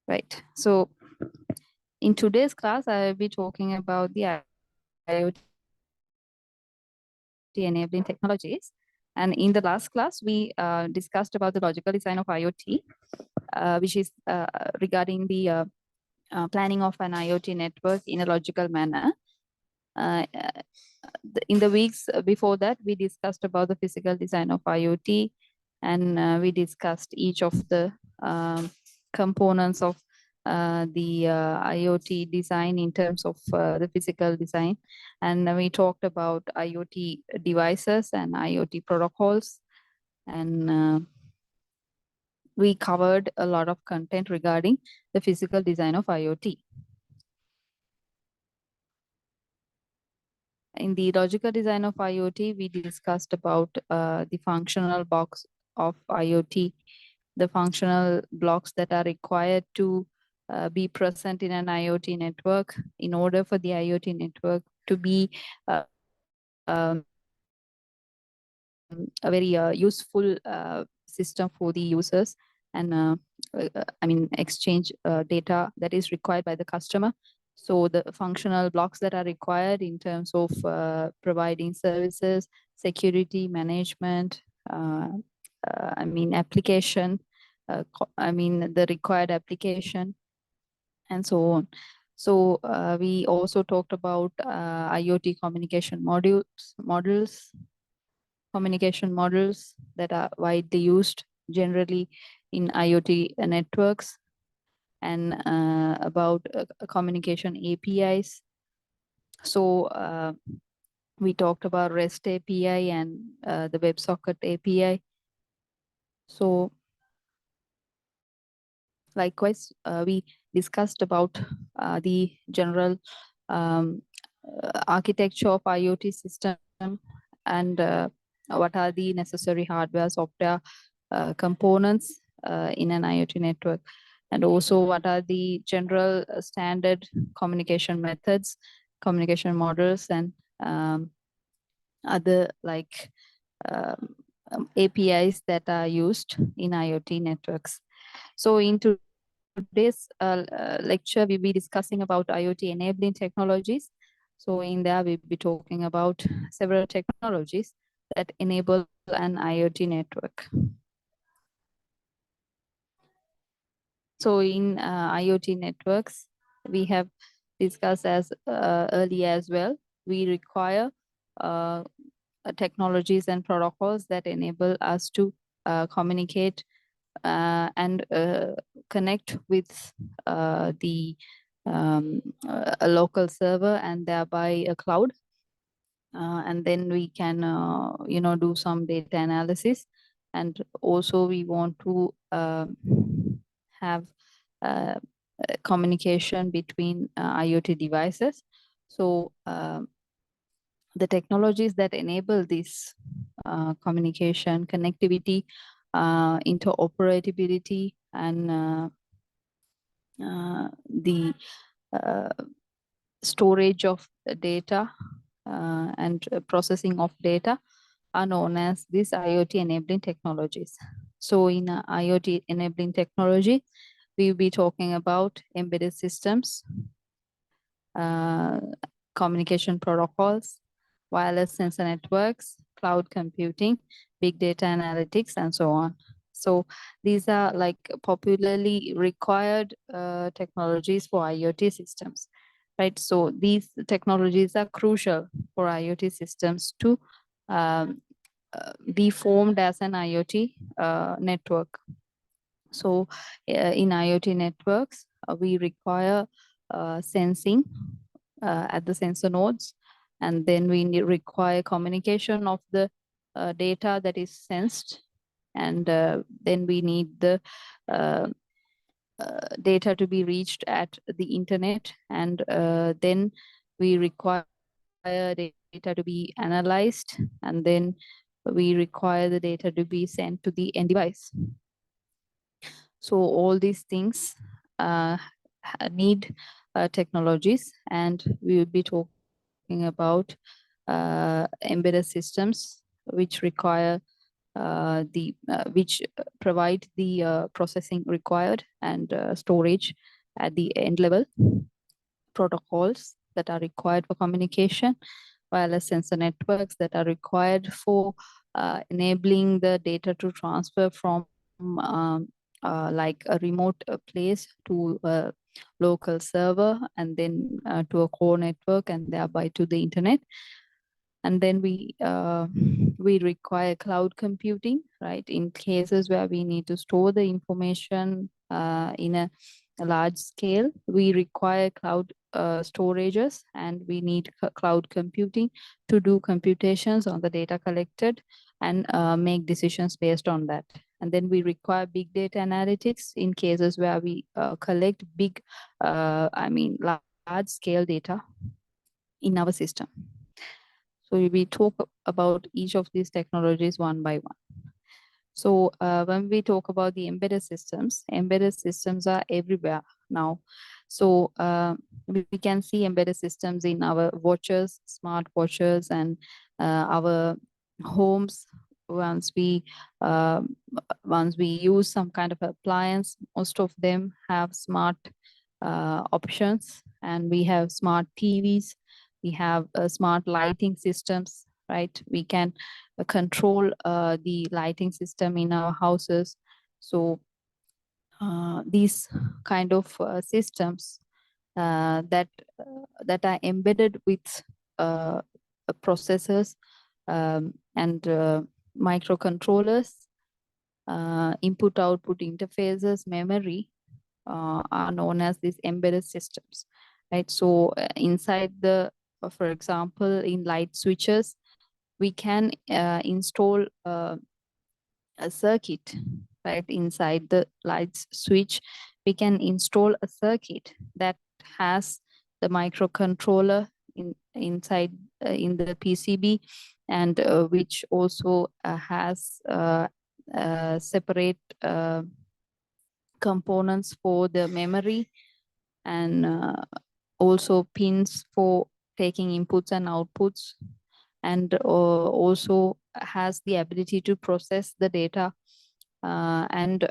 Right. So in today's class, I will be talking about the IoT enabling technologies. And in the last class, we discussed about the logical design of IoT, which is regarding the planning of an IoT network in a logical manner. In the weeks before that, we discussed about the physical design of IoT, and we discussed each of the components of the IoT design in terms of the physical design. And we talked about IoT devices and IoT protocols. And we covered a lot of content regarding the physical design of IoT. In the logical design of IoT, we discussed about the functional blocks of IoT, the functional blocks that are required to be present in an IoT network in order for the IoT network to be um, a very useful system for the users, and exchange data that is required by the customer. So the functional blocks that are required in terms of providing services, security management, application, the required application, and so on. So we also talked about IoT communication models that are widely used generally in IoT networks, and about communication APIs. So we talked about REST API and the WebSocket API. So likewise, we discussed about the general architecture of IoT system, and what are the necessary hardware, software components in an IoT network, and also what are the general standard communication methods, communication models, and other like APIs that are used in IoT networks. So in today's lecture, we'll be discussing about IoT enabling technologies. So in there, we'll be talking about several technologies that enable an IoT network. So in IoT networks, we have discussed as earlier as well, we require technologies and protocols that enable us to communicate and connect with a local server and thereby a cloud. And then we can, do some data analysis. And also we want to have communication between IoT devices. So the technologies that enable this communication, connectivity, interoperability, and the storage of data and processing of data are known as these IoT enabling technologies. So in IoT enabling technology, we'll be talking about embedded systems, communication protocols, wireless sensor networks, cloud computing, big data analytics, and so on. So these are like popularly required technologies for IoT systems, right? So these technologies are crucial for IoT systems to be formed as an IoT network. So in IoT networks, we require sensing at the sensor nodes, and then we require communication of the data that is sensed, and then we need the data to be reached at the internet, and then we require data to be analyzed, and then we require the data to be sent to the end device. So all these things need technologies, and we will be talking about embedded systems which require which provide the processing required and storage at the end level, protocols that are required for communication, wireless sensor networks that are required for enabling the data to transfer from like a remote place to a local server, and then to a core network, and thereby to the internet. And then we require cloud computing, right? In cases where we need to store the information in a large scale, we require cloud storages, and we need cloud computing to do computations on the data collected and make decisions based on that. And then we require big data analytics in cases where we collect big, large scale data in our system. So we talk about each of these technologies one by one. So when we talk about the embedded systems are everywhere now. So we can see embedded systems in our watches, smart watches, and our homes. Once we use some kind of appliance, most of them have smart options, and we have smart TVs. We have smart lighting systems, right? We can control the lighting system in our houses. So these kind of systems that are embedded with processors and microcontrollers, input-output interfaces, memory, are known as these embedded systems, right? So inside the, for example, in light switches, we can install a circuit, right? Inside the light switch, we can install a circuit that has the microcontroller inside in the PCB, and which also has separate components for the memory, and also pins for taking inputs and outputs, and also has the ability to process the data and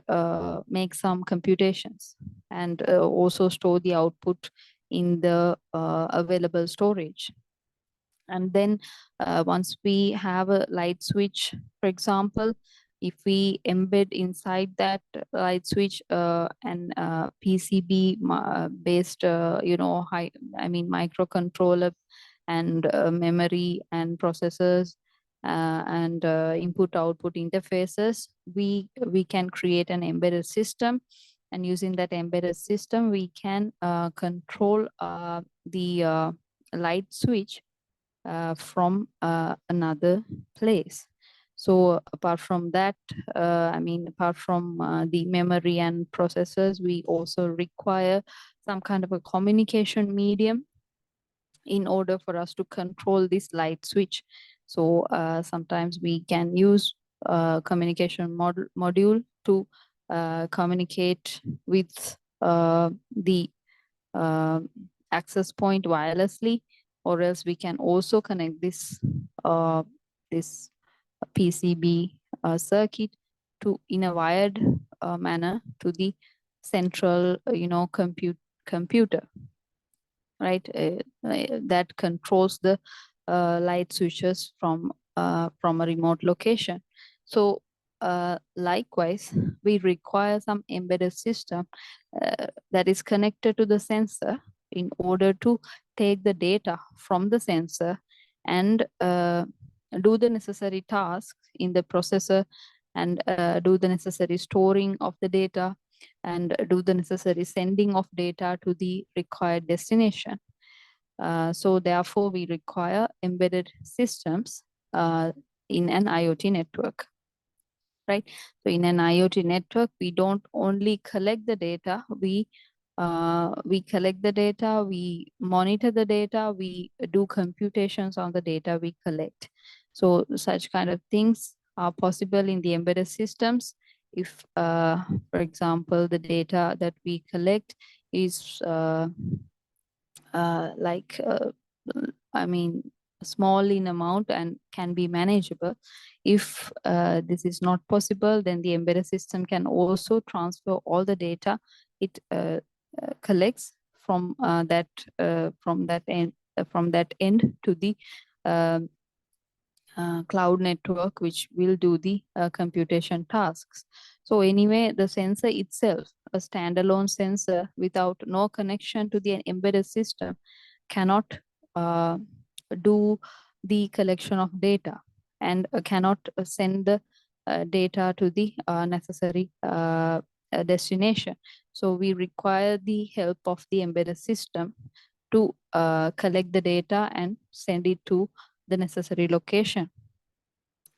make some computations, and also store the output in the available storage. And then once we have a light switch, for example, if we embed inside that light switch and PCB based, microcontroller and memory and processors and input-output interfaces, we can create an embedded system. And using that embedded system, we can control the light switch from another place. So apart from that, apart from the memory and processors, we also require some kind of a communication medium in order for us to control this light switch. So sometimes we can use communication module to communicate with the access point wirelessly, or else we can also connect this this PCB circuit to in a wired manner to the central computer, right? That controls the light switches from a remote location. So likewise, we require some embedded system that is connected to the sensor in order to take the data from the sensor and do the necessary tasks in the processor, and do the necessary storing of the data, and do the necessary sending of data to the required destination. So therefore, we require embedded systems in an IoT network, right? So in an IoT network, we don't only collect the data, we collect the data, we monitor the data, we do computations on the data we collect. So such kind of things are possible in the embedded systems. If, for example, the data that we collect is small in amount and can be manageable, If this is not possible, then the embedded system can also transfer all the data it collects from that end to the um, cloud network, which will do the computation tasks. So anyway, the sensor itself, a standalone sensor without no connection to the embedded system, cannot uh, do the collection of data and cannot send the data to the necessary destination. So we require the help of the embedded system to collect the data and send it to the necessary location,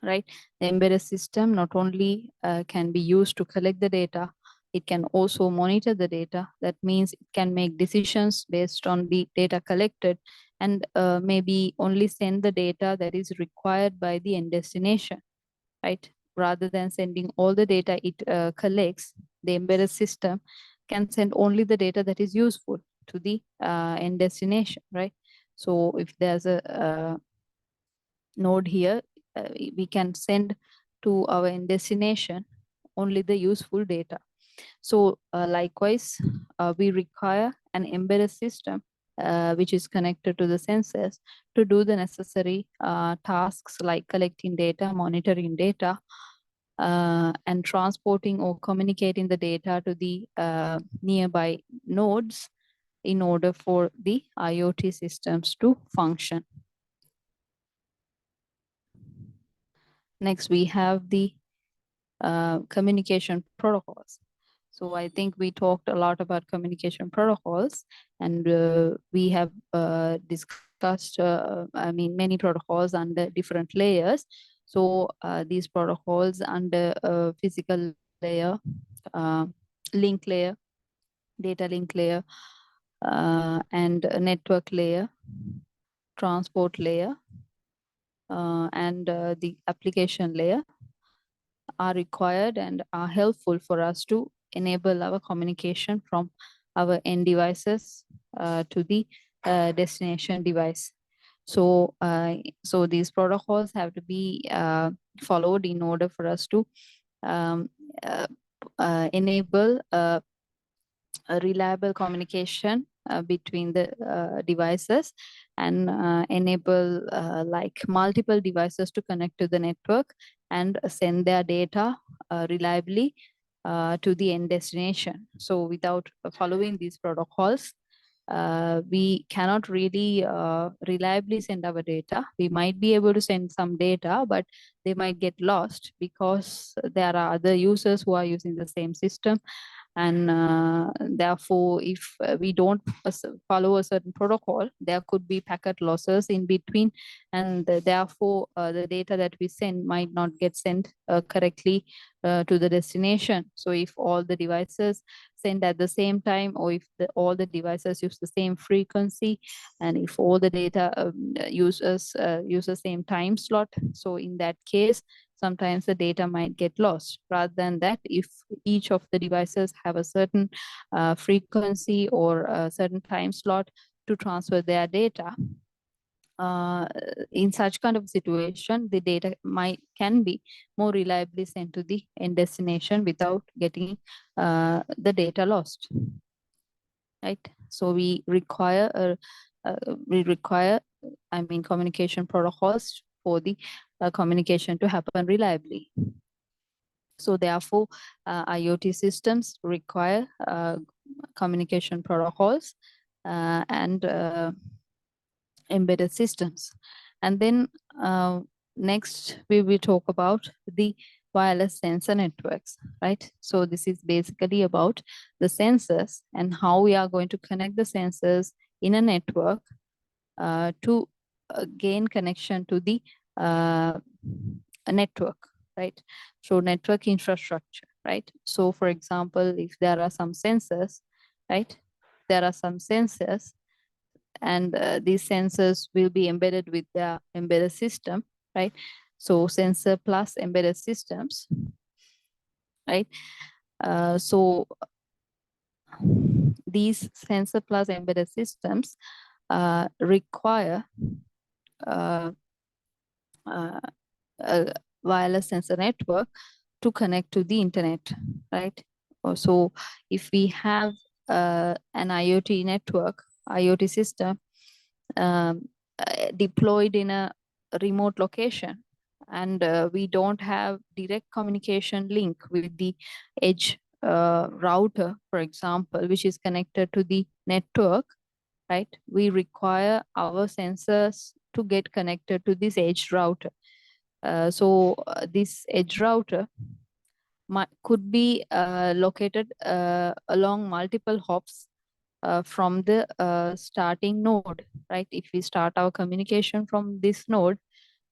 right? The embedded system not only can be used to collect the data, it can also monitor the data. That means it can make decisions based on the data collected and maybe only send the data that is required by the end destination, right? Rather than sending all the data it collects, the embedded system can send only the data that is useful to the end destination, right? So if there's a node here, we can send to our end destination only the useful data. So likewise, we require an embedded system which is connected to the sensors to do the necessary tasks like collecting data, monitoring data, and transporting or communicating the data to the nearby nodes in order for the IoT systems to function. Next, we have the communication protocols. So I think we talked a lot about communication protocols, and we have discussed, many protocols under different layers. So these protocols under physical layer, uh, link layer, data link layer, and network layer, transport layer, and the application layer are required and are helpful for us to enable our communication from our end devices to the destination device. So, so these protocols have to be followed in order for us to um, uh, enable a reliable communication between the devices and enable like multiple devices to connect to the network and send their data reliably to the end destination. So without following these protocols, we cannot really reliably send our data. We might be able to send some data, but they might get lost because there are other users who are using the same system, and therefore if we don't follow a certain protocol, there could be packet losses in between, and therefore the data that we send might not get sent correctly to the destination. So if all the devices send at the same time, or if all the devices use the same frequency, and if all the data users use the same time slot, so in that case sometimes the data might get lost. Rather than that, if each of the devices have a certain frequency or a certain time slot to transfer their data, in such kind of situation, the data can be more reliably sent to the end destination without getting the data lost, right? So we require communication protocols for the communication to happen reliably. So therefore, IoT systems require communication protocols and embedded systems. And then next we will talk about the wireless sensor networks, right? So this is basically about the sensors and how we are going to connect the sensors in a network to gain connection to the a network, right? So network infrastructure, right? So for example, if there are some sensors, right? There are some sensors, and these sensors will be embedded with the embedded system, right? So sensor plus embedded systems, right? So these sensor plus embedded systems require uh, uh, wireless sensor network to connect to the internet, right? So if we have an IoT network, IoT system deployed in a remote location, and we don't have direct communication link with the edge router, for example, which is connected to the network, right? We require our sensors to get connected to this edge router. This edge router could be located along multiple hops from the starting node, right? If we start our communication from this node,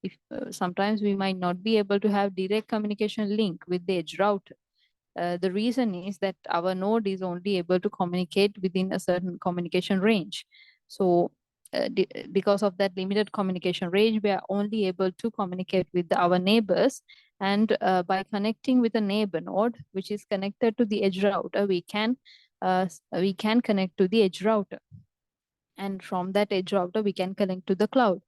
if sometimes we might not be able to have direct communication link with the edge router. The reason is that our node is only able to communicate within a certain communication range. So because of that limited communication range, we are only able to communicate with our neighbors. And by connecting with a neighbor node, which is connected to the edge router, we can connect to the edge router. And from that edge router, we can connect to the cloud.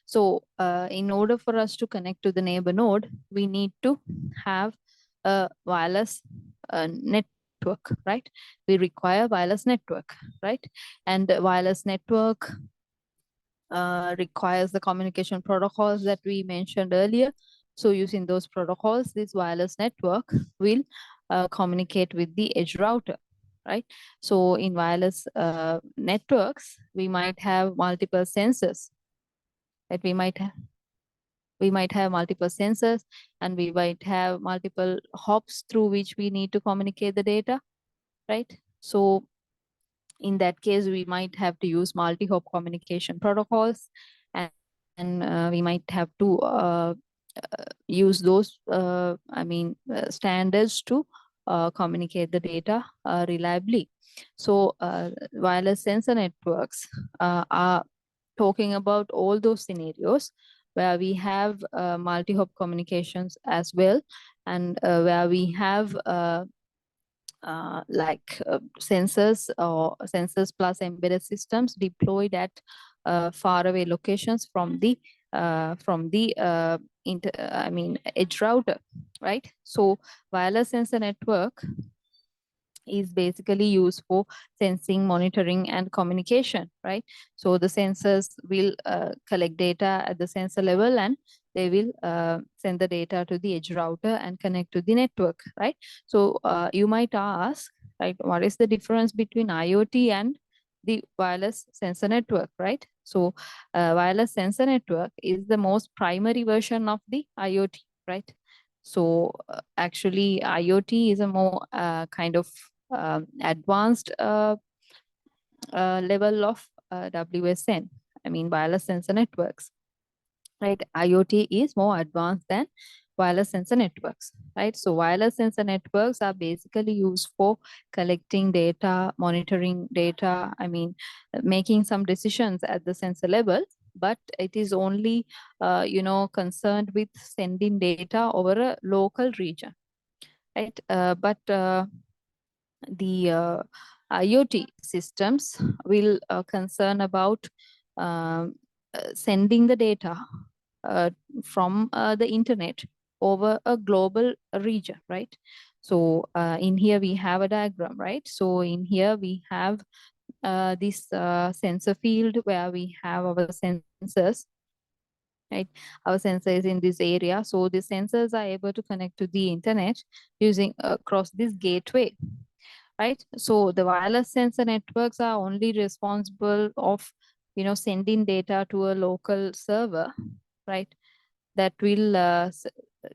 So in order for us to connect to the neighbor node, we need to have a wireless network, right? We require wireless network, right? And the wireless network requires the communication protocols that we mentioned earlier. So using those protocols, this wireless network will communicate with the edge router, right? So in wireless networks, we might have multiple sensors that we might have multiple sensors, and we might have multiple hops through which we need to communicate the data, right? So in that case, we might have to use multi-hop communication protocols, and, we might have to use those standards to communicate the data reliably. So wireless sensor networks are talking about all those scenarios where we have multi-hop communications as well, and where we have sensors or sensors plus embedded systems deployed at faraway locations from the edge router, right? So wireless sensor network is basically used for sensing, monitoring, and communication, right? So the sensors will collect data at the sensor level, and they will send the data to the edge router and connect to the network, right? So you might ask, right, what is the difference between IoT and the wireless sensor network, right? So wireless sensor network is the most primary version of the IoT, right? So actually, IoT is a more kind of advanced level of WSN, wireless sensor networks, right? IoT is more advanced than wireless sensor networks, right? So wireless sensor networks are basically used for collecting data, monitoring data, making some decisions at the sensor level, but it is only, concerned with sending data over a local region, right? But the IoT systems will concern about sending the data from the internet over a global region, right? So in here we have a diagram, right? So in here we have this sensor field where we have our sensors, right? Our sensor is in this area. So the sensors are able to connect to the internet using across this gateway, right? So the wireless sensor networks are only responsible of, sending data to a local server, right? That will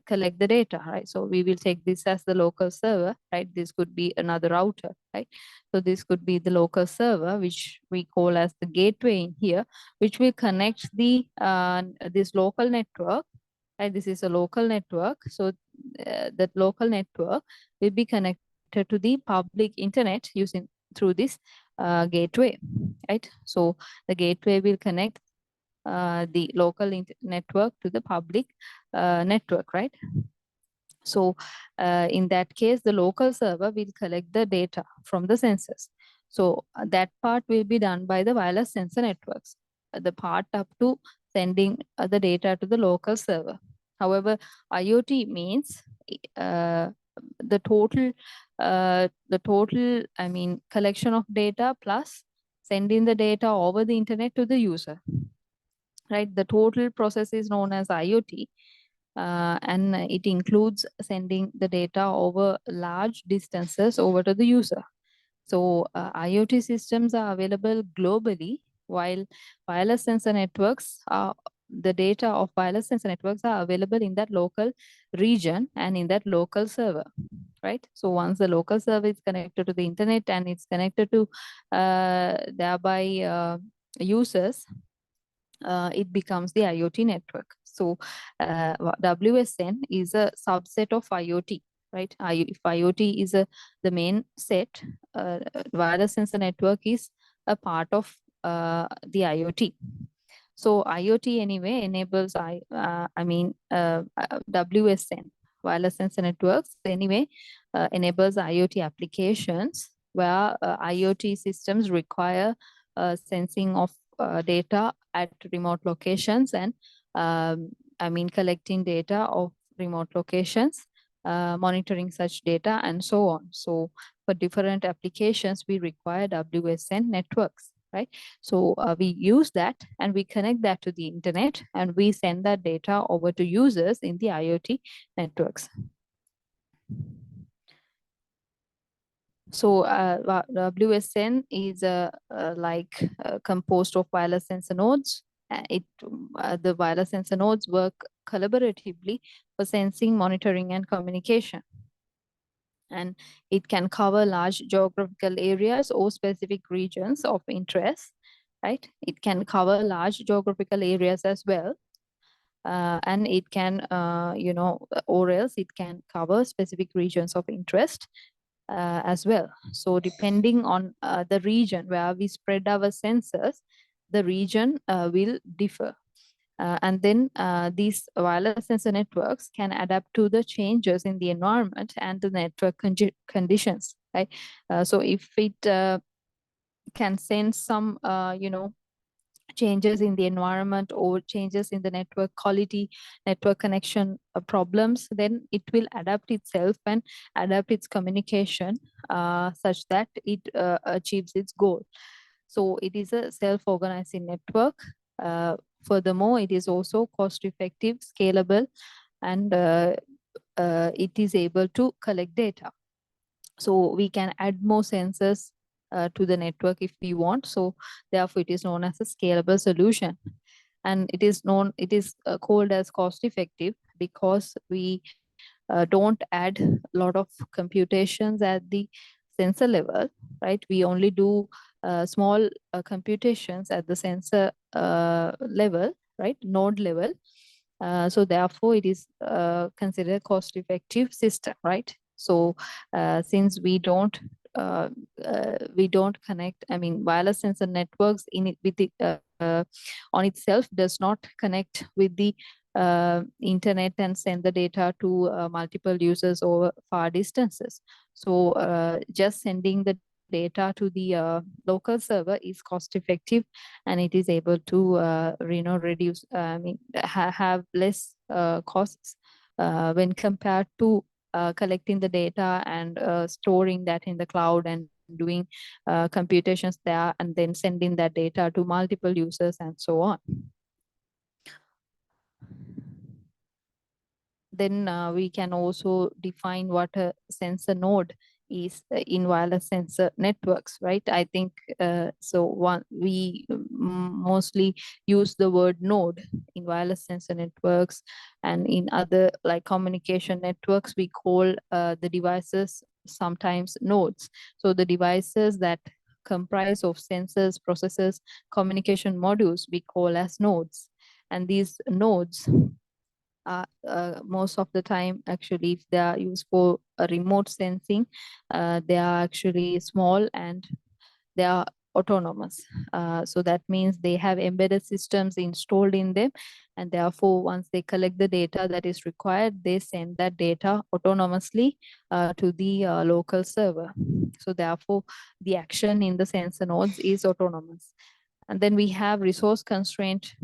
collect the data, right? So we will take this as the local server, right? This could be another router, right? So this could be the local server, which we call as the gateway in here, which will connect the this local network, right? This is a local network. So that local network will be connected to the public internet using through this gateway, right? So the gateway will connect the local network to the public network, right? So in that case, the local server will collect the data from the sensors. So that part will be done by the wireless sensor networks, the part up to sending the data to the local server. However, IoT means uh, I mean, collection of data plus sending the data over the internet to the user, right? The total process is known as IoT, and it includes sending the data over large distances over to the user. So IoT systems are available globally, while wireless sensor networks are the data of wireless sensor networks are available in that local region and in that local server, right? So once the local server is connected to the internet and it's connected to thereby users, it becomes the IoT network. So WSN is a subset of IoT, right? If IoT is the main set, wireless sensor network is a part of the IoT. So IoT anyway enables WSN, wireless sensor networks anyway enables IoT applications where IoT systems require sensing of data at remote locations and collecting data of remote locations, monitoring such data and so on. So for different applications, we require WSN networks, right? So we use that and we connect that to the internet and we send that data over to users in the IoT networks. So WSN is composed of wireless sensor nodes. The wireless sensor nodes work collaboratively for sensing, monitoring, and communication. And it can cover large geographical areas or specific regions of interest, right? It can cover large geographical areas as well. And it can, or else it can cover specific regions of interest as well. So depending on the region where we spread our sensors, the region will differ. And then these wireless sensor networks can adapt to the changes in the environment and the network conditions, right? So if it can sense some, changes in the environment or changes in the network quality, network connection problems, then it will adapt itself and adapt its communication such that it achieves its goal. So it is a self-organizing network. Furthermore, it is also cost-effective, scalable, and it is able to collect data. So we can add more sensors to the network if we want. So therefore, it is known as a scalable solution. And it is called as cost-effective because we don't add a lot of computations at the sensor level, right? We only do small computations at the sensor level, right? Node level. So therefore, it is considered cost-effective system, right? So since we don't connect, wireless sensor networks in it with on itself does not connect with the internet and send the data to multiple users over far distances. So just sending the data to the local server is cost effective, and it is able to reduce have less costs when compared to collecting the data and storing that in the cloud and doing computations there and then sending that data to multiple users and so on. Then we can also define what a sensor node is in wireless sensor networks, right? I think we mostly use the word node in wireless sensor networks, and in other like communication networks, we call the devices sometimes nodes. So the devices that comprise of sensors, processors, communication modules, we call as nodes. And these nodes most of the time, actually, if they are used for remote sensing, they are actually small and they are autonomous. So that means they have embedded systems installed in them, and therefore once they collect the data that is required, they send that data autonomously to the local server. So therefore the action in the sensor nodes is autonomous. And then we have resource constraint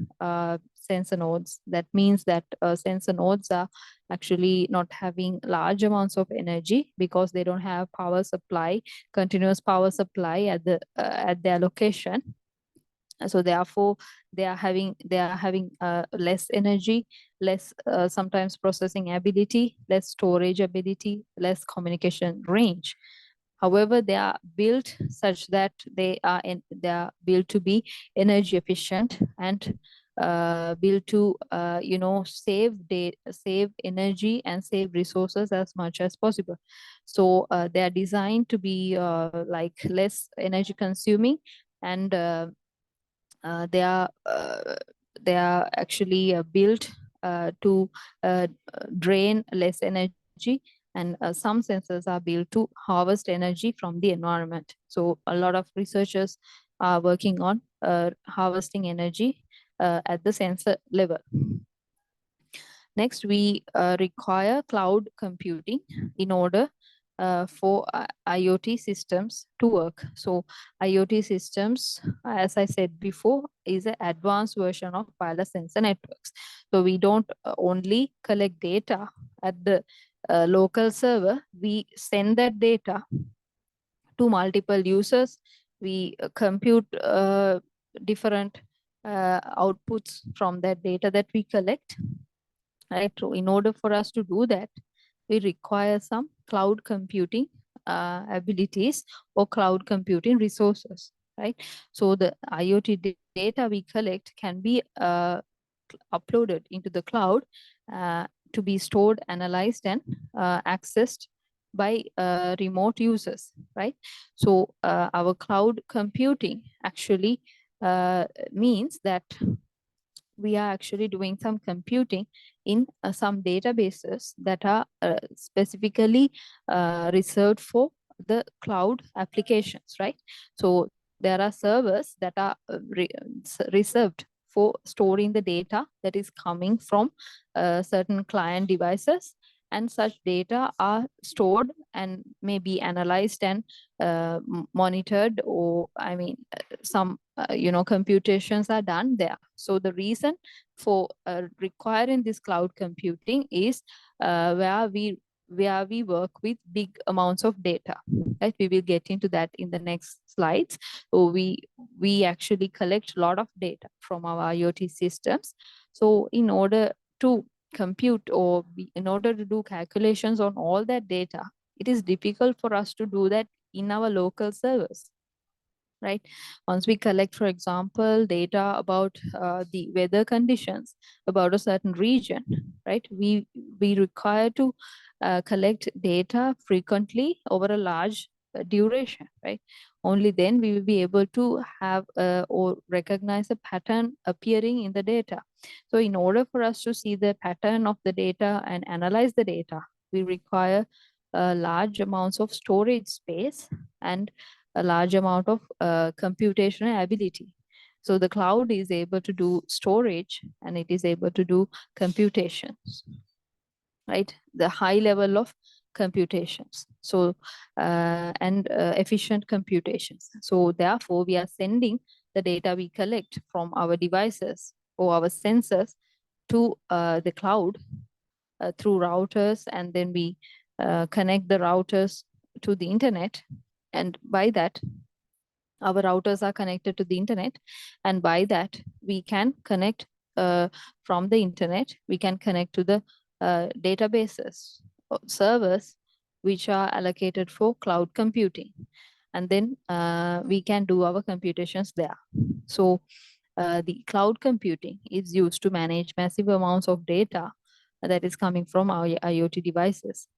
sensor nodes. That means that sensor nodes are actually not having large amounts of energy because they don't have power supply, continuous power supply at their location. So therefore they are having less energy, less sometimes processing ability, less storage ability, less communication range. However, they are built such that they are built to be energy efficient and built to save energy and save resources as much as possible. So they are designed to be like less energy consuming, and they are actually built to drain less energy, and some sensors are built to harvest energy from the environment. So a lot of researchers are working on harvesting energy at the sensor level. Next, we require cloud computing in order for IoT systems to work. So IoT systems, as I said before, is an advanced version of wireless sensor networks. So we don't only collect data at the local server, we send that data to multiple users. We compute different outputs from that data that we collect. Right. So in order for us to do that, we require some cloud computing abilities or cloud computing resources, right? So the IoT data we collect can be uploaded into the cloud to be stored, analyzed, and accessed by remote users, right? So our cloud computing actually means that we are actually doing some computing in some databases that are specifically reserved for the cloud applications, right? So there are servers that are reserved for storing the data that is coming from certain client devices, and such data are stored and may be analyzed and monitored, or some computations are done there. So the reason for requiring this cloud computing is where we work with big amounts of data, right? We will get into that in the next slides. So we actually collect a lot of data from our IoT systems. So in order to compute or in order to do calculations on all that data, it is difficult for us to do that in our local servers, right? Once we collect, for example, data about the weather conditions about a certain region, right? We require to collect data frequently over a large duration, right? Only then we will be able to have or recognize a pattern appearing in the data. So in order for us to see the pattern of the data and analyze the data, we require large amounts of storage space and a large amount of computational ability. So the cloud is able to do storage and it is able to do computations, right? The high level of computations. So and efficient computations. So therefore, we are sending the data we collect from our devices or our sensors to the cloud through routers, and then we connect the routers to the internet, and by that our routers are connected to the internet, and by that we can connect from the internet, we can connect to the databases or servers which are allocated for cloud computing, and then we can do our computations there. So the cloud computing is used to manage massive amounts of data that is coming from our IoT devices,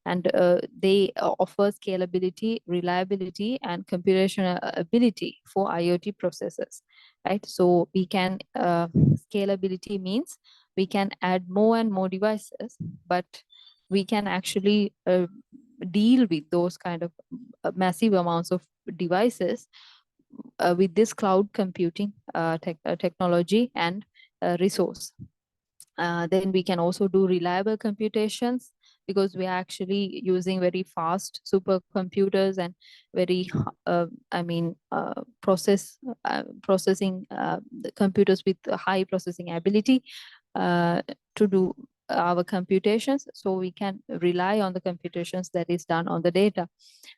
and they offer scalability, reliability, and computational ability for IoT processes, right? So we can scalability means we can add more and more devices, but we can actually deal with those kind of massive amounts of devices with this cloud computing technology and resource. Then we can also do reliable computations because we are actually using very fast supercomputers and very processing the computers with high processing ability to do our computations, so we can rely on the computations that is done on the data.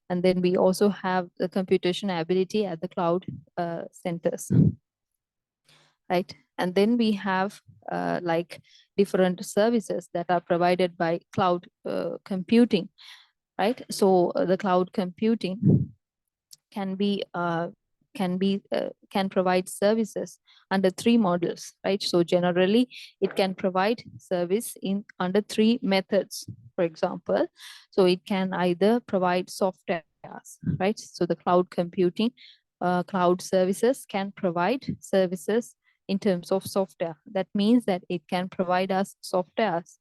And then we also have the computation ability at the cloud centers, right? And then we have like different services that are provided by cloud computing, right? So the cloud computing can be can provide services under three models, right? So generally it can provide service in under three methods. For example, so it can either provide softwares, right? So the cloud computing cloud services can provide services in terms of software. That means that it can provide us softwares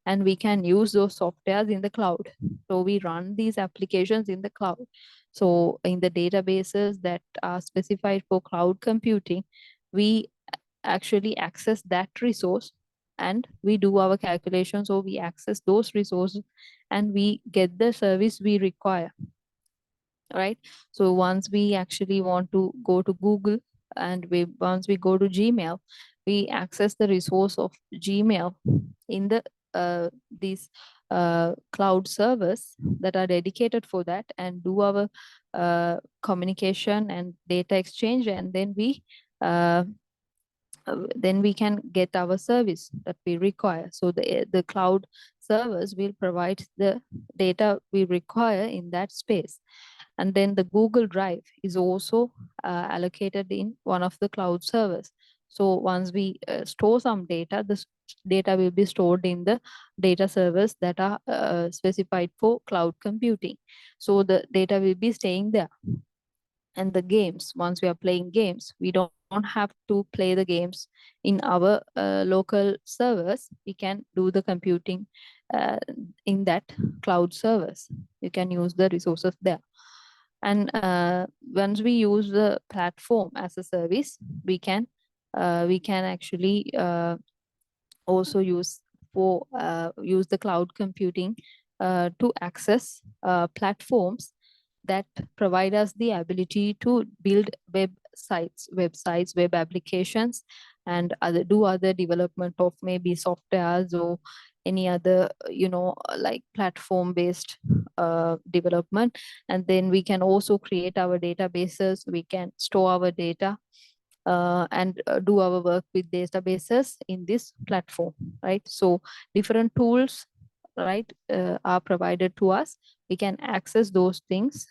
and we can use those softwares in the cloud. So we run these applications in the cloud. So in the databases that are specified for cloud computing, we actually access that resource and we do our calculations, or we access those resources and we get the service we require, right? So once we actually want to go to Google and once we go to Gmail, we access the resource of Gmail in the these cloud servers that are dedicated for that, and do our communication and data exchange, and then we can get our service that we require. So the cloud servers will provide the data we require in that space. And then the Google Drive is also allocated in one of the cloud servers. So once we store some data, this data will be stored in the data servers that are specified for cloud computing. So the data will be staying there. And the games, once we are playing games, we don't have to play the games in our local servers. We can do the computing in that cloud servers. You can use the resources there. And once we use the platform as a service, we can actually also use the cloud computing to access platforms that provide us the ability to build websites, web applications, and do other development of maybe softwares or any other, like platform based development. And then we can also create our databases, we can store our data and do our work with databases in this platform, right? So different tools, right, are provided to us. We can access those things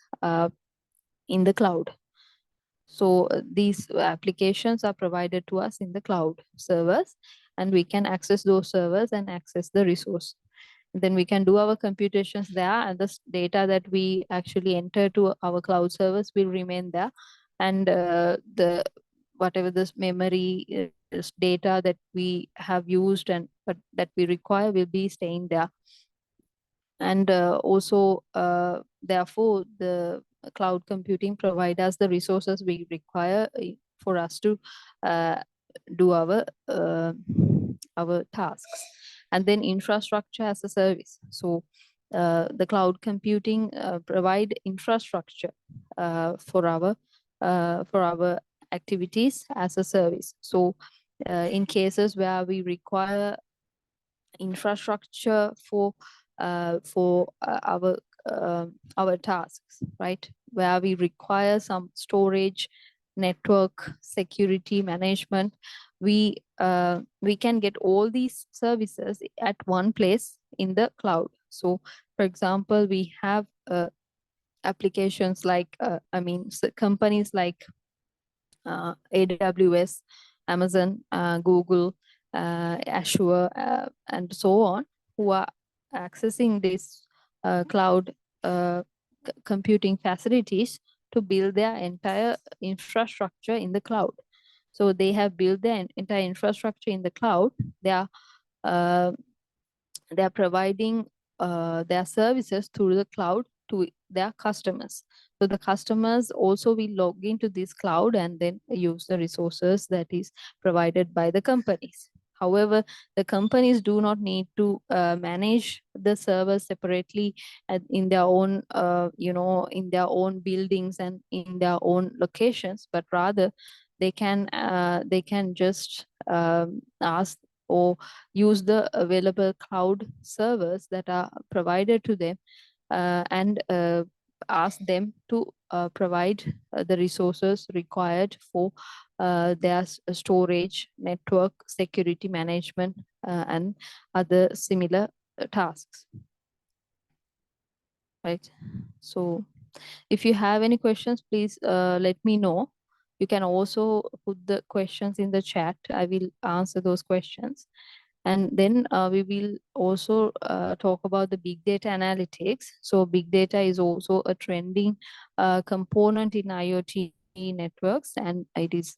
in the cloud. So these applications are provided to us in the cloud servers, and we can access those servers and access the resource. And then we can do our computations there, and the data that we actually enter to our cloud servers will remain there. And the whatever this memory data that we have used and that we require will be staying there. And also therefore the cloud computing provide us the resources we require for us to do our tasks. And then infrastructure as a service. So the cloud computing provide infrastructure for our activities as a service. So in cases where we require infrastructure for our tasks, right? Where we require some storage, network, security management, we can get all these services at one place in the cloud. So, for example, we have applications like companies like AWS, Amazon, Google, Azure, and so on, who are accessing these cloud computing facilities to build their entire infrastructure in the cloud. So they have built their entire infrastructure in the cloud. They are providing their services through the cloud to their customers. So the customers also will log into this cloud and then use the resources that is provided by the companies. However, the companies do not need to manage the servers separately in their own, in their own buildings and in their own locations, but rather they can just ask or use the available cloud servers that are provided to them, and ask them to provide the resources required for their storage, network, security management, and other similar tasks. Right. So if you have any questions, please let me know. You can also put the questions in the chat. I will answer those questions. And then we will also talk about the big data analytics. So big data is also a trending component in IoT networks, and it is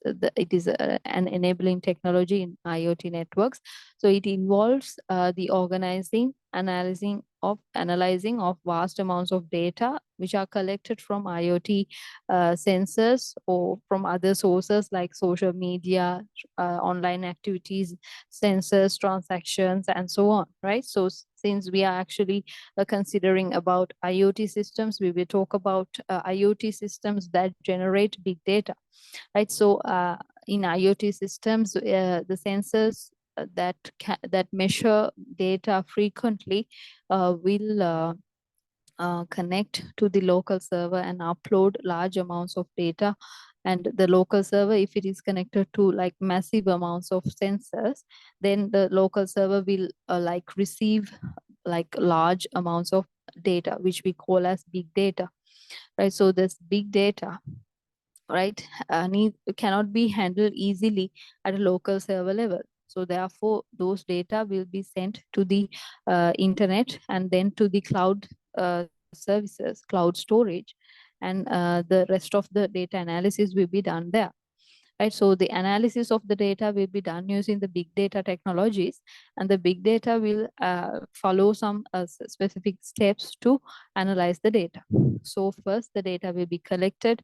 an enabling technology in IoT networks. So it involves the analyzing of vast amounts of data which are collected from IoT sensors or from other sources like social media, online activities, sensors, transactions, and so on, right? So since we are actually considering about IoT systems, we will talk about IoT systems that generate big data, right? So in IoT systems, the sensors that measure data frequently will connect to the local server and upload large amounts of data. And the local server, if it is connected to like massive amounts of sensors, then the local server will like receive like large amounts of data, which we call as big data, right? So this big data, right, cannot be handled easily at a local server level. So therefore, those data will be sent to the internet and then to the cloud services, cloud storage, and the rest of the data analysis will be done there. Right, so the analysis of the data will be done using the big data technologies, and the big data will follow some specific steps to analyze the data. So first, the data will be collected,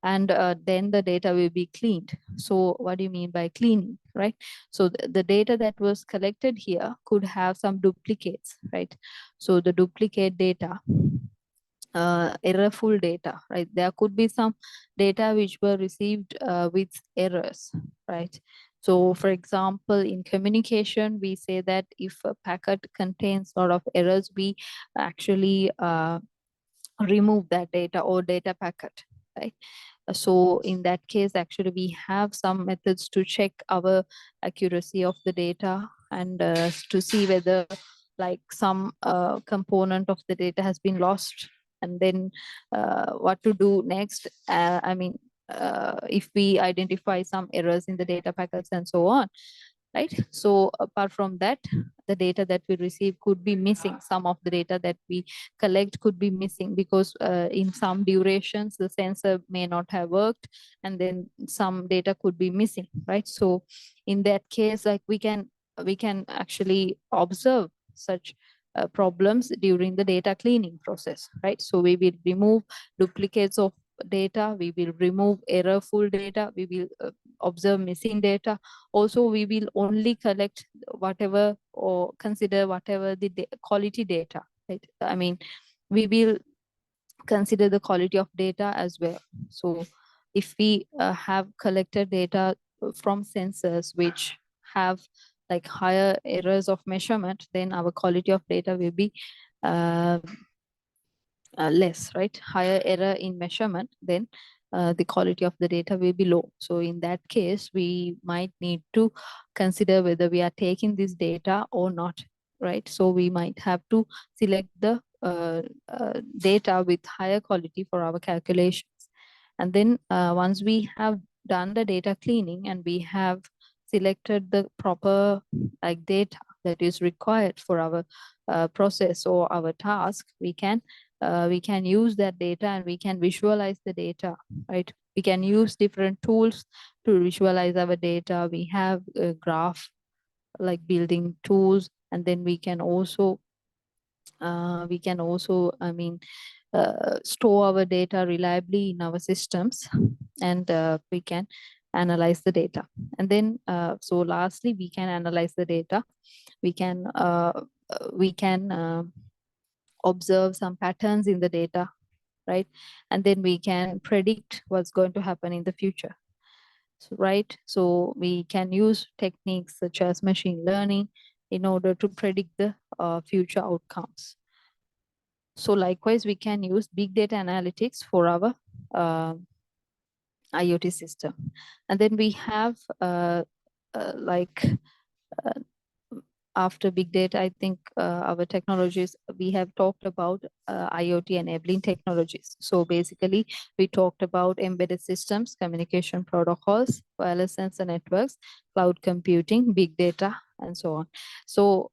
and then the data will be cleaned. So what do you mean by cleaning, right? So the data that was collected here could have some duplicates, right? So the duplicate data, errorful data, right? There could be some data which were received with errors, right? So for example, in communication, we say that if a packet contains a lot of errors, we actually remove that data or data packet, right? So in that case, actually, we have some methods to check our accuracy of the data and to see whether like some component of the data has been lost, and then what to do next. If we identify some errors in the data packets and so on, right? So apart from that, the data that we receive could be missing. Some of the data that we collect could be missing because in some durations the sensor may not have worked, and then some data could be missing, right? So in that case, like we can actually observe such problems during the data cleaning process, right? So we will remove duplicates of data, we will remove errorful data, we will observe missing data. Also, we will only collect whatever or consider whatever the quality data, right? I mean, we will consider the quality of data as well. So if we have collected data from sensors which have like higher errors of measurement, then our quality of data will be uh, less, right? Higher error in measurement, then the quality of the data will be low. So in that case, we might need to consider whether we are taking this data or not, right? So we might have to select the data with higher quality for our calculations. And then once we have done the data cleaning and we have selected the proper like data that is required for our process or our task, we can use that data and we can visualize the data, right? We can use different tools to visualize our data. We have a graph like building tools, and then we can also store our data reliably in our systems, and we can analyze the data. And then, so lastly, we can analyze the data. We can observe some patterns in the data, right? And then we can predict what's going to happen in the future, right? So we can use techniques such as machine learning in order to predict the future outcomes. So likewise, we can use big data analytics for our IoT system. And then we have like after big data, I think our technologies, we have talked about IoT enabling technologies. So basically, we talked about embedded systems, communication protocols, wireless sensor networks, cloud computing, big data, and so on. So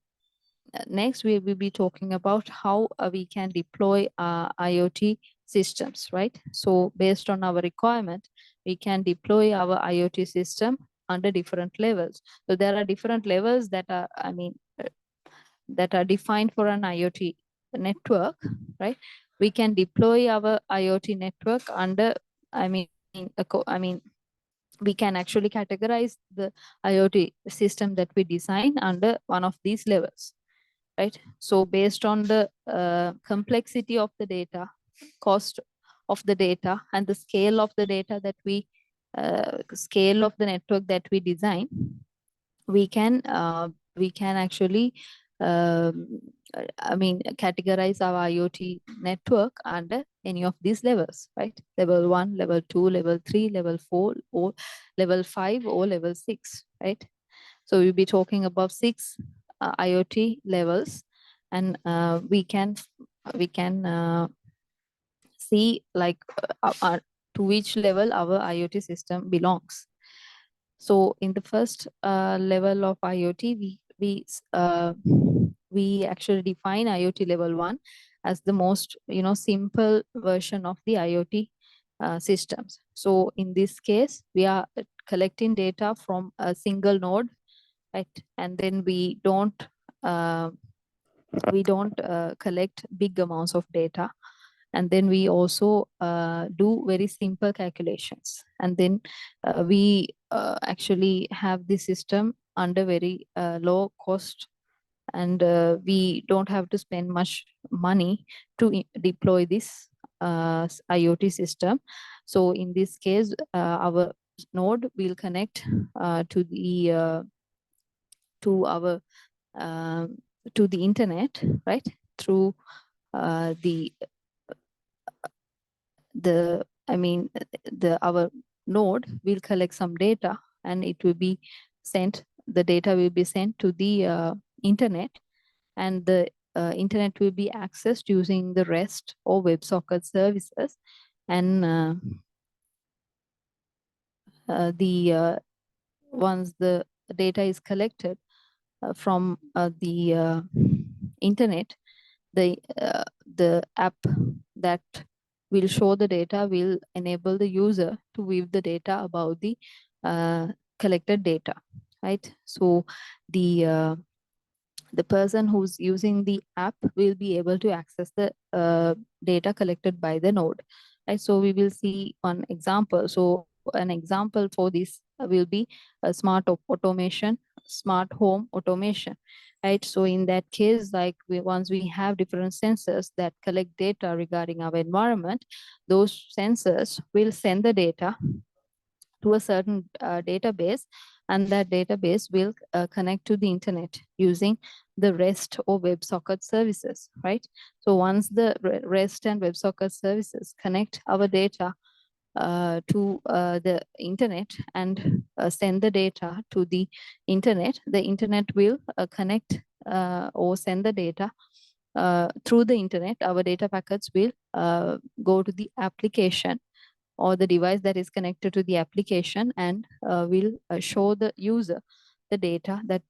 next, we will be talking about how we can deploy IoT systems, right? So based on our requirement, we can deploy our IoT system under different levels. So there are different levels that are, that are defined for an IoT network, right? We can deploy our IoT network under, I mean, we can actually categorize the IoT system that we design under one of these levels, right? So based on the complexity of the data, cost of the data, and the scale of the data that we, scale of the network that we design, we can actually categorize our IoT network under any of these levels, right? Level 1, level 2, level 3, level 4, or level 5, or level 6, right? So we'll be talking about 6 IoT levels, and we can see like to which level our IoT system belongs. So in the first level of IoT, we actually define IoT level 1 as the most simple version of the IoT systems. So in this case, we are collecting data from a single node, right? And then we don't collect big amounts of data. And then we also do very simple calculations. And then we actually have the system under very low cost, and we don't have to spend much money to deploy this IoT system. So in this case, our node will connect to the to our to the internet, right? Through the our node will collect some data, and it will be sent, the data will be sent to the internet, and the internet will be accessed using the REST or WebSocket services. And once the data is collected from the internet, the app that will show the data will enable the user to view the data about the collected data, right? So the person who's using the app will be able to access the data collected by the node, right? So we will see one example. So an example for this will be a smart automation, smart home automation, right? So in that case, like once we have different sensors that collect data regarding our environment, those sensors will send the data to a certain database, and that database will connect to the internet using the REST or WebSocket services, right? So once the REST and WebSocket services connect our data to the internet and send the data to the internet will connect or send the data through the internet. Our data packets will go to the application or the device that is connected to the application, and will show the user the data that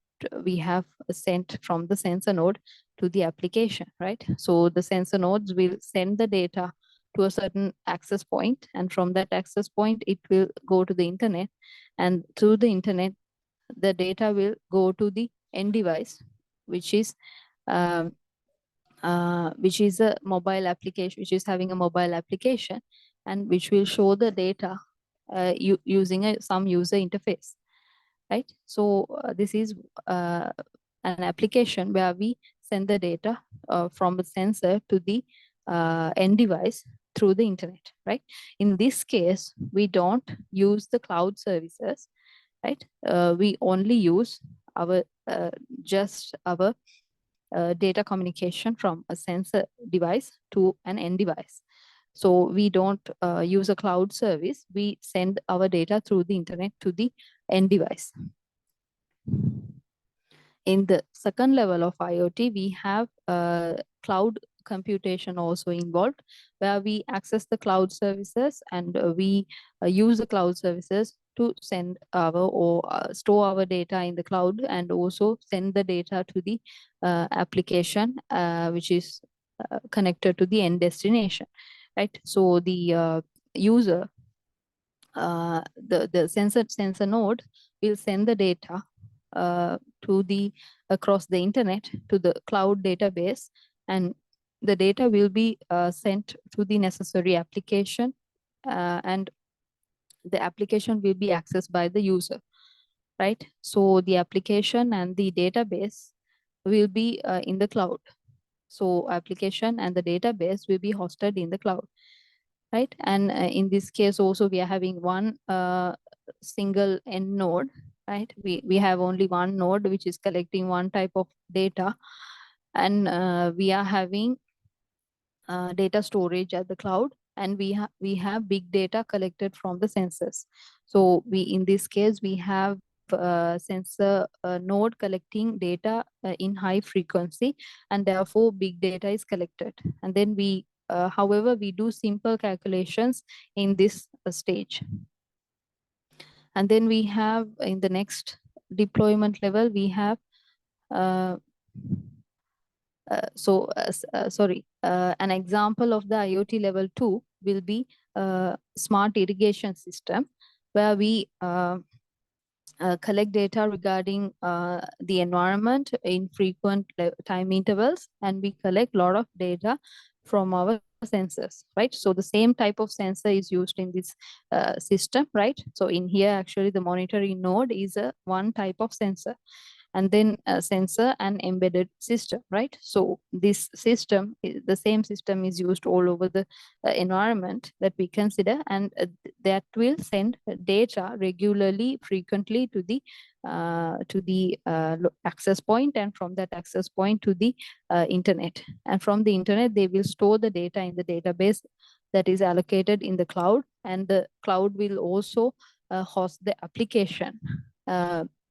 we have sent from the sensor node to the application, right? So the sensor nodes will send the data to a certain access point, and from that access point, it will go to the internet, and through the internet, the data will go to the end device, which is a mobile application, which is having a mobile application, and which will show the data using some user interface, right? So this is an application where we send the data from a sensor to the end device through the internet, right? In this case, we don't use the cloud services, right? We only use our just our data communication from a sensor device to an end device. So we don't use a cloud service. We send our data through the internet to the end device. In the second level of IoT, we have cloud computation also involved, where we access the cloud services and we use the cloud services to send our or store our data in the cloud, and also send the data to the application which is connected to the end destination, right? So the user, the sensor node will send the data to the across the internet to the cloud database, and the data will be sent to the necessary application, and the application will be accessed by the user, right? So the application and the database will be in the cloud. So application and the database will be hosted in the cloud, right? And in this case also we are having one single end node, right? We have only one node which is collecting one type of data, and we are having data storage at the cloud, and we have big data collected from the sensors. So we, in this case, we have sensor node collecting data in high frequency, and therefore big data is collected. And then we however, we do simple calculations in this stage. And then we have in the next deployment level, we have an example of the IoT level 2 will be smart irrigation system, where we collect data regarding the environment in frequent time intervals, and we collect a lot of data from our sensors, right? So the same type of sensor is used in this system, right? So in here, actually, the monitoring node is a one type of sensor, and then a sensor and embedded system, right? So this system, the same system is used all over the environment that we consider, and that will send data regularly, frequently to the access point, and from that access point to the internet. And from the internet, they will store the data in the database that is allocated in the cloud, and the cloud will also host the application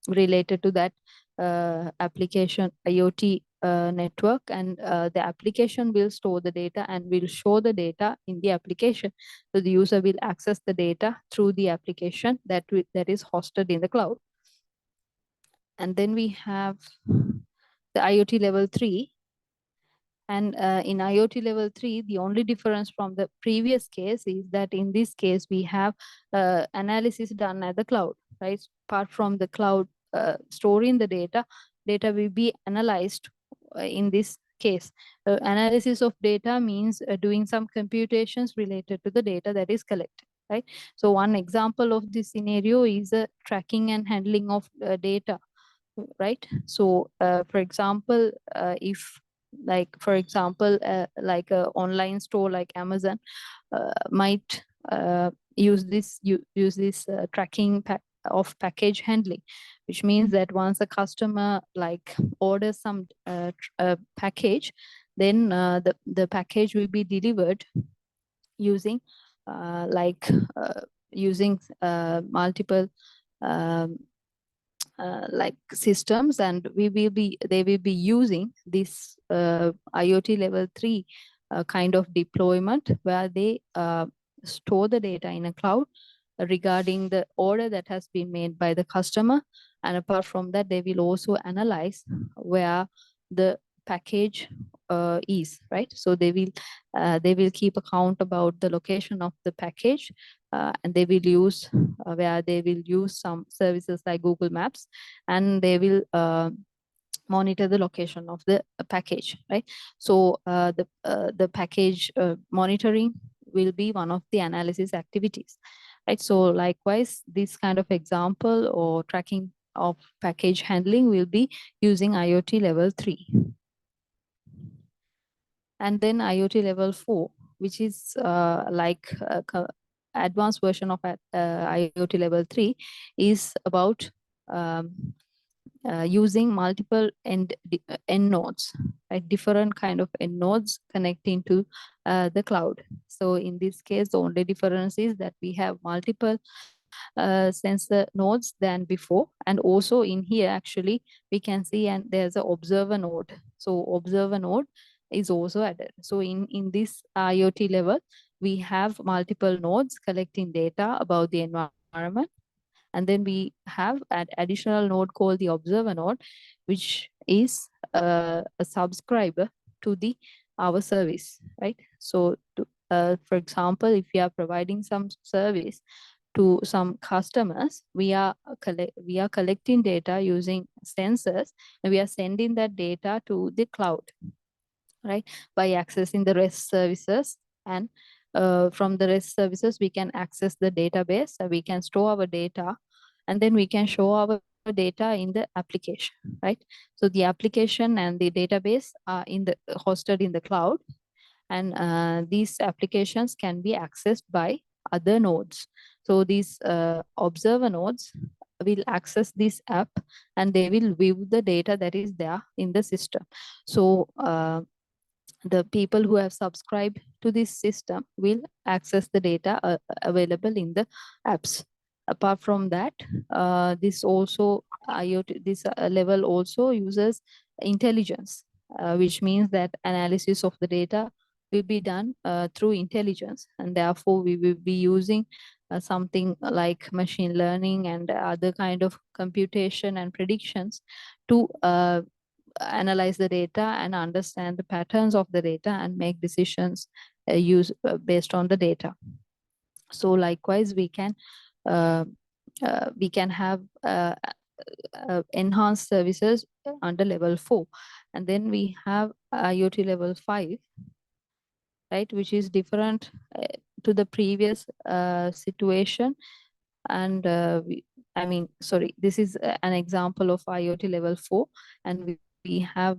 related to that application IoT network, and the application will store the data and will show the data in the application. So the user will access the data through the application that is hosted in the cloud. And then we have the IoT level 3. And in IoT level 3, the only difference from the previous case is that in this case, we have analysis done at the cloud, right? Apart from the cloud storing the data will be analyzed in this case. Analysis of data means doing some computations related to the data that is collected, right? So one example of this scenario is tracking and handling of data, right? So for example, if like for example like a online store like Amazon might use this tracking of package handling, which means that once a customer like orders some package, then the package will be delivered using using multiple um, like systems, and they will be using this IoT level 3 kind of deployment, where they store the data in a cloud regarding the order that has been made by the customer. And apart from that, they will also analyze where the package is, right? So they will keep account about the location of the package, and they will use where they will use some services like Google Maps, and they will monitor the location of the package, right? So the package monitoring will be one of the analysis activities, right? So likewise, this kind of example or tracking of package handling will be using IoT level 3. And then IoT level 4, which is like advanced version of IoT level 3, is about um, using multiple end nodes, right? Different kind of end nodes connecting to the cloud. So in this case, the only difference is that we have multiple sensor nodes than before. And also in here, actually, we can see and there's an observer node. So observer node is also added. So in this IoT level, we have multiple nodes collecting data about the environment. And then we have an additional node called the observer node, which is a subscriber to the our service, right? So for example, if we are providing some service to some customers, we are collecting data using sensors, and we are sending that data to the cloud, right? By accessing the REST services. And from the REST services, we can access the database, we can store our data, and then we can show our data in the application, right? So the application and the database are hosted in the cloud, and these applications can be accessed by other nodes. So these observer nodes will access this app, and they will view the data that is there in the system. So the people who have subscribed to this system will access the data available in the apps. Apart from that, this also IoT, this level also uses intelligence, which means that analysis of the data will be done through intelligence, and therefore we will be using something like machine learning and other kind of computation and predictions to analyze the data and understand the patterns of the data and make decisions based on the data. So likewise, uh, we can have enhanced services under level 4. And then we have IoT level 5, right, which is different to the previous situation. And I mean, sorry, this is an example of IoT level 4. And we have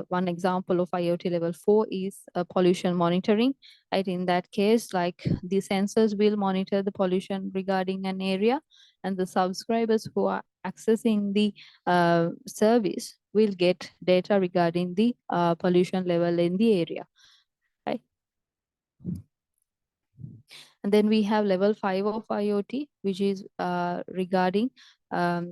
one example of IoT level 4 is pollution monitoring, right? In that case, like the sensors will monitor the pollution regarding an area, and the subscribers who are accessing the service will get data regarding the pollution level in the area, right? And then we have level 5 of IoT, which is regarding, I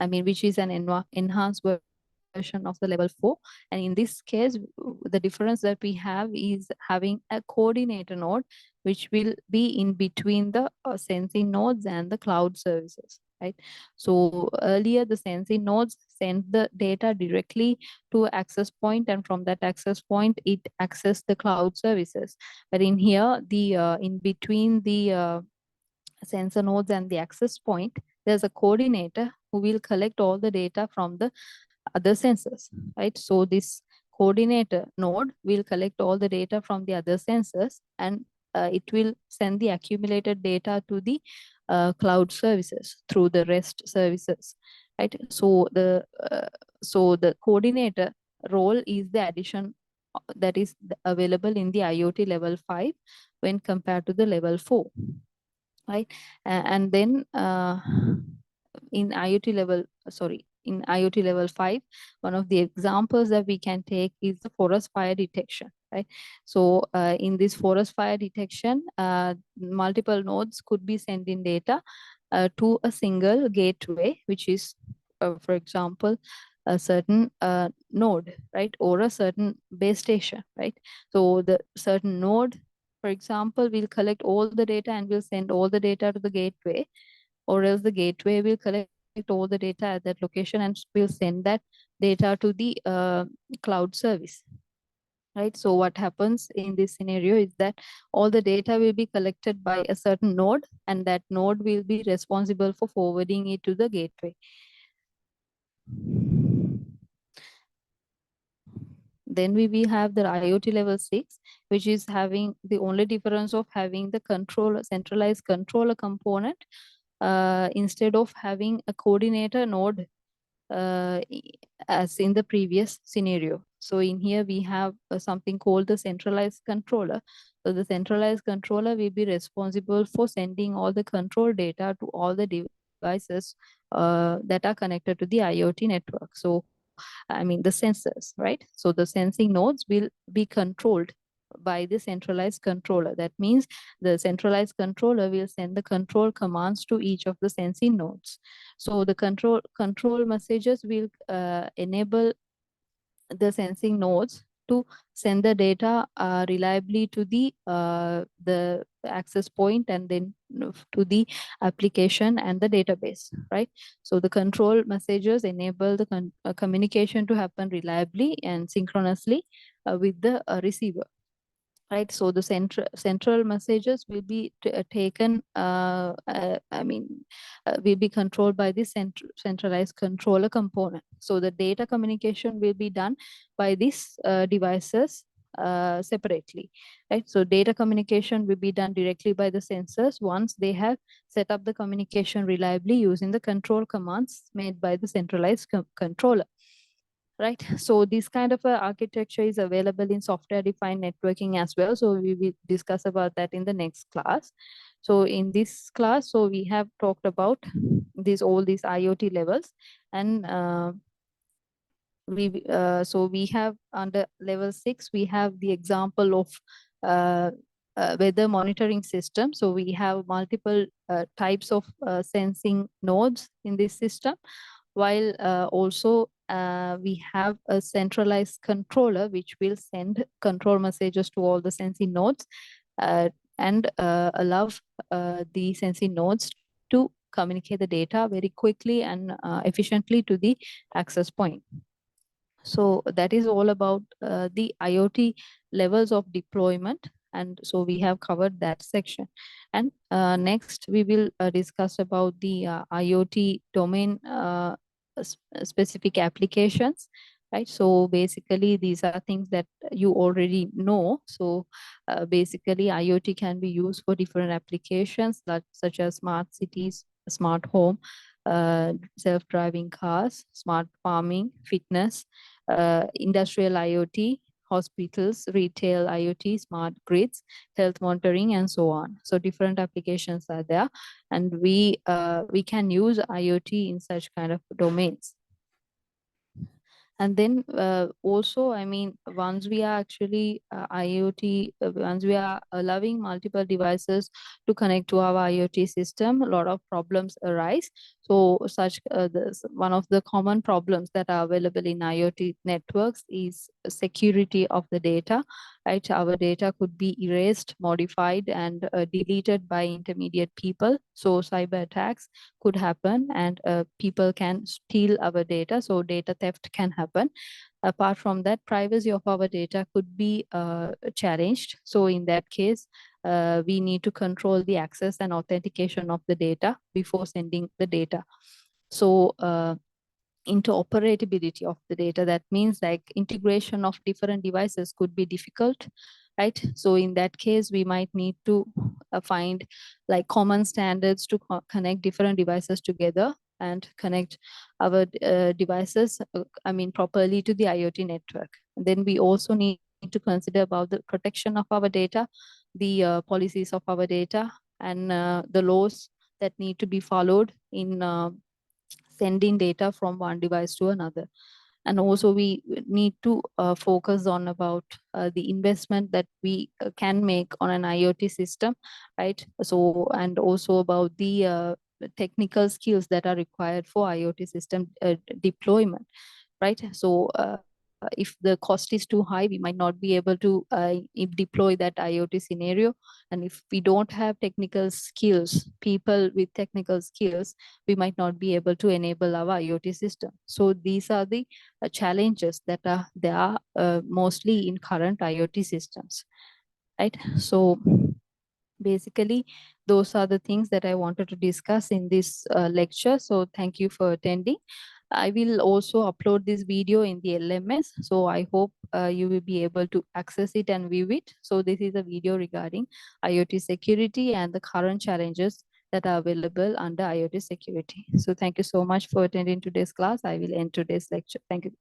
mean, which is an enhanced version of the level 4. And in this case, the difference that we have is having a coordinator node, which will be in between the sensing nodes and the cloud services, right? So earlier, the sensing nodes send the data directly to access point, and from that access point, it access the cloud services. But in here, the in between the sensor nodes and the access point, there's a coordinator who will collect all the data from the other sensors, right? So this coordinator node will collect all the data from the other sensors, and it will send the accumulated data to the cloud services through the REST services, right? So the coordinator role is the addition that is available in the IoT level 5 when compared to the level 4, right? And then in IoT level, sorry, in IoT level 5, one of the examples that we can take is the forest fire detection, right? So in this forest fire detection, multiple nodes could be sending data to a single gateway, which is, for example, a certain node, right? Or a certain base station, right? So the certain node, for example, will collect all the data and will send all the data to the gateway, or else the gateway will collect all the data at that location and will send that data to the cloud service, right? So what happens in this scenario is that all the data will be collected by a certain node, and that node will be responsible for forwarding it to the gateway. Then we have the IoT level 6, which is having the only difference of having the centralized controller component instead of having a coordinator node uh, as in the previous scenario. So in here we have something called the centralized controller. So the centralized controller will be responsible for sending all the control data to all the devices that are connected to the IoT network. So I mean the sensors, right? So the sensing nodes will be controlled by the centralized controller. That means the centralized controller will send the control commands to each of the sensing nodes. So the control messages will enable the sensing nodes to send the data reliably to the access point and then to the application and the database, right? So the control messages enable the communication to happen reliably and synchronously with the receiver, right? So the central messages will be taken will be controlled by the centralized controller component. So the data communication will be done by these devices separately, right? So data communication will be done directly by the sensors once they have set up the communication reliably using the control commands made by the centralized controller, right? So this kind of architecture is available in software defined networking as well. So we will discuss about that in the next class. So in this class, so we have talked about all these IoT levels, and we have under level 6 we have the example of uh, weather monitoring system. So we have multiple types of sensing nodes in this system, while also we have a centralized controller which will send control messages to all the sensing nodes and allow the sensing nodes to communicate the data very quickly and efficiently to the access point. So that is all about the IoT levels of deployment. And so we have covered that section. And next we will discuss about the IoT domain specific applications, right? So basically these are things that you already know. So basically IoT can be used for different applications such as smart cities, smart home, self-driving cars, smart farming, fitness, industrial IoT, hospitals, retail IoT, smart grids, health monitoring, and so on. So different applications are there, and we can use IoT in such kind of domains. And then also, I mean, once we are actually IoT, once we are allowing multiple devices to connect to our IoT system, a lot of problems arise. So one of the common problems that are available in IoT networks is security of the data, right? Our data could be erased, modified, and deleted by intermediate people. So cyber attacks could happen, and people can steal our data. So data theft can happen. Apart from that, privacy of our data could be challenged. So in that case, we need to control the access and authentication of the data before sending the data. So interoperability of the data, that means like integration of different devices could be difficult, right? So in that case we might need to find like common standards to connect different devices together and connect our devices properly to the IoT network. And then we also need to consider about the protection of our data, the policies of our data, and the laws that need to be followed in sending data from one device to another. And also we need to focus on about the investment that we can make on an IoT system, right? So, and also about the technical skills that are required for IoT system deployment, right? So if the cost is too high, we might not be able to deploy that IoT scenario. And if we don't have technical skills, people with technical skills, we might not be able to enable our IoT system. So these are the challenges that are there mostly in current IoT systems, right? So basically those are the things that I wanted to discuss in this lecture. So thank you for attending. I will also upload this video in the LMS. So I hope you will be able to access it and view it. So this is a video regarding IoT security and the current challenges that are available under IoT security. So thank you so much for attending today's class. I will end today's lecture. Thank you.